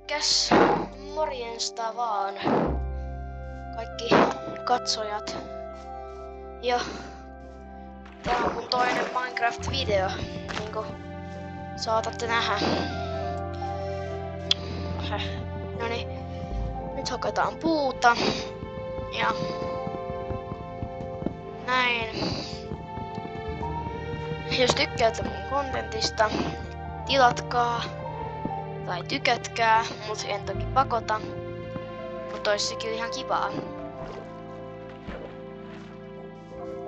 Moikkäs, morjensta vaan kaikki katsojat. Ja tää on mun toinen Minecraft-video, niinku saatatte nähdä. Noniin, nyt hakataan puuta ja näin. Jos tykkäätte mun kontentista, tilatkaa tai tykätkää, mut en toki pakota. Mut ois se kyllä ihan kivaa.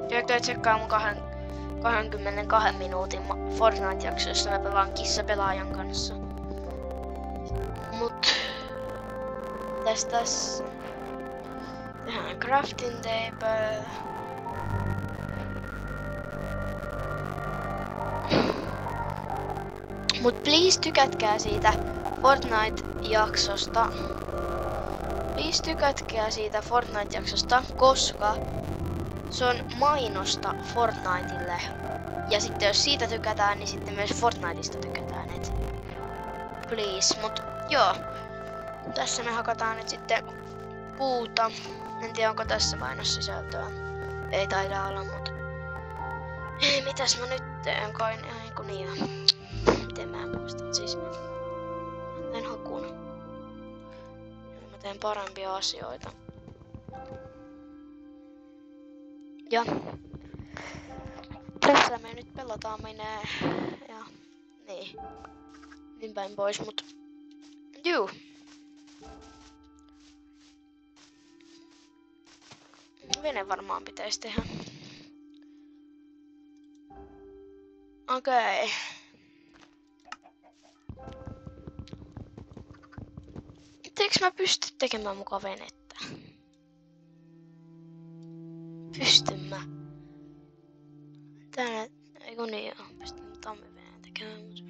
Käykää tsekkaa mun 22 minuutin Fortnite-jakso, jossa mä pelaan kissapelaajan kanssa. Mut tässä tehdään crafting table. Mut please tykätkää siitä Fortnite-jaksosta. Please tykätkää siitä Fortnite-jaksosta, koska se on mainosta Fortniteille. Ja sitten jos siitä tykätään, niin sitten myös Fortniteista tykätään. Et please. Mut joo. Tässä me hakataan nyt sitten puuta. En tiedä onko tässä mainossisältöä. Ei taida olla, mut ei, mitäs mä nyt teen? Kai eiku niin joo. Miten mä en muista? Siis teen hakun. Mä teen parempia asioita. Ja tässä me nyt pelataan menee ja niin päin pois, mut juu. Vene varmaan pitäisi tehdä. Okei. Eikö mä pysty tekemään mukaan venettä? Pystyn mä. Täällä, eiku niin joo, pystyn tammiveneen tekemään, mut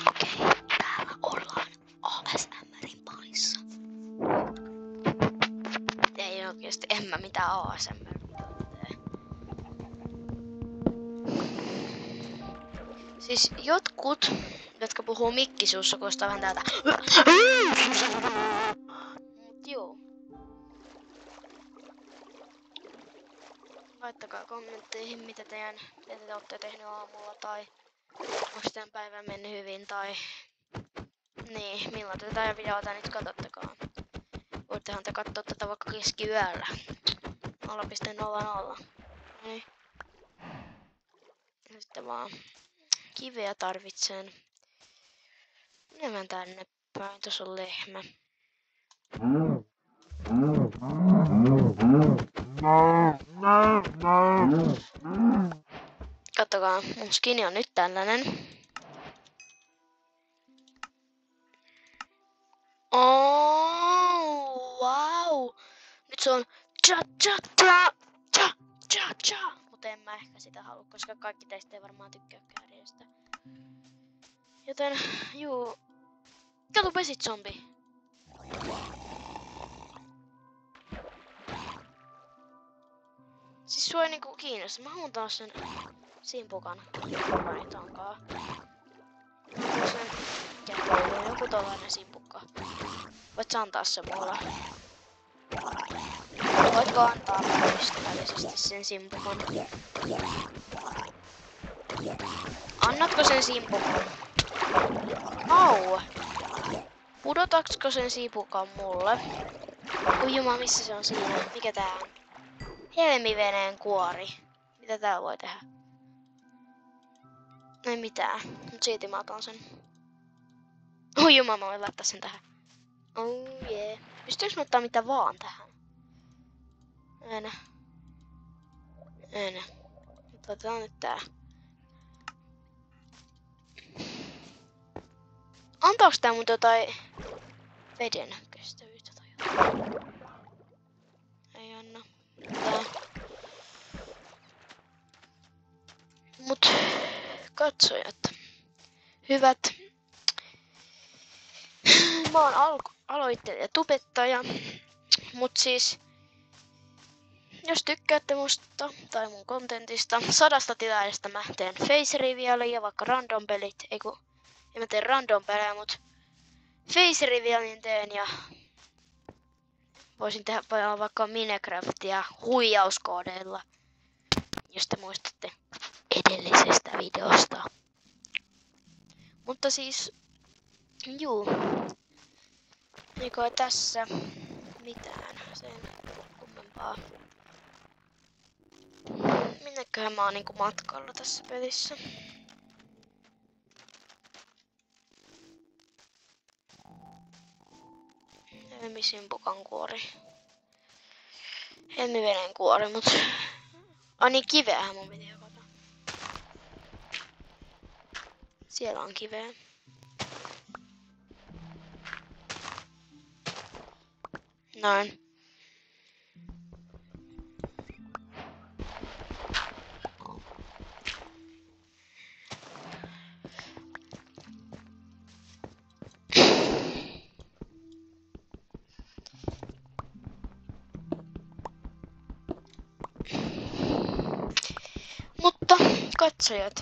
okei, täällä ollaan ASMRin parissa. Ei oikeesti, en mä mitään ASMR-videota tee. Siis jotkut, jotka puhuu mikkisuussa, kuulostaa vähän täältä. Mut juu. Laittakaa kommentteihin, mitä te olette tehnyt aamulla, tai onko teidän päivä mennyt hyvin, tai niin, milloin te tätä videota nyt katsottekaan. Voittehan te katsoa tätä vaikka keskiyöllä. 0.00. Niin. Ja sitten vaan kiveä tarvitsen. Mennään tänne päin, tuossa on lehmä. Kattokaa, mun skini on nyt tällainen. Oh, wow! Nyt se on cha. Mutta en mä ehkä sitä halua, koska kaikki teistä ei varmaan tykkää kääriöstä. Joten, juu. Kato, pesit zombi. Siis sua ei niinku kiinnosta. Mä haluan taas sen simpukan. Panitonkaa. Joku tollanen simpukka. Voit sä antaa se mulle? Voitko antaa mulle ystävällisesti sen simpukon? Annatko sen simpukon? Au! Pudotaksko sen simpukan mulle? Oi jumala, missä se on siinä? Mikä tää on? Helmiveneen kuori. Mitä täällä voi tehdä? Ei mitään, mut silti mä otan sen. Oi jumala, mä voin laittaa sen tähän. Oh yeah. Pystyykö mä ottaa mitä vaan tähän? En. Otetaan nyt tää. Antaaks tää mun jotain veden kestävyyttä tai jotain? Ei anna. Tää. Mut katsojat. Hyvät. Mä oon aloittelija tubettaja. Mut siis jos tykkäätte musta tai mun kontentista, 100 tilaajasta mä teen face revealia ja vaikka random pelit, en mä tee random pelejä, mut face revealin teen ja voisin tehdä vaikka Minecraftia huijauskoodeilla, jos te muistatte edellisestä videosta. Mutta siis, juu, eikö tässä mitään sen kummempaa. Minneköhän mä oon niinku matkalla tässä pelissä? Helmisimpukan kuori. Helmiveden kuori, mut... niin, kiveähän mun piti hakata. Siellä on kiveä. Noin. Mutta katsojat,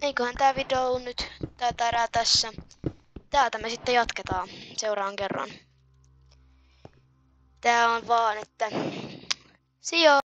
eiköhän tää video ollut nyt täältä erää tässä. Täältä me sitten jatketaan seuraavan kerran. Tää on vaan, että see you!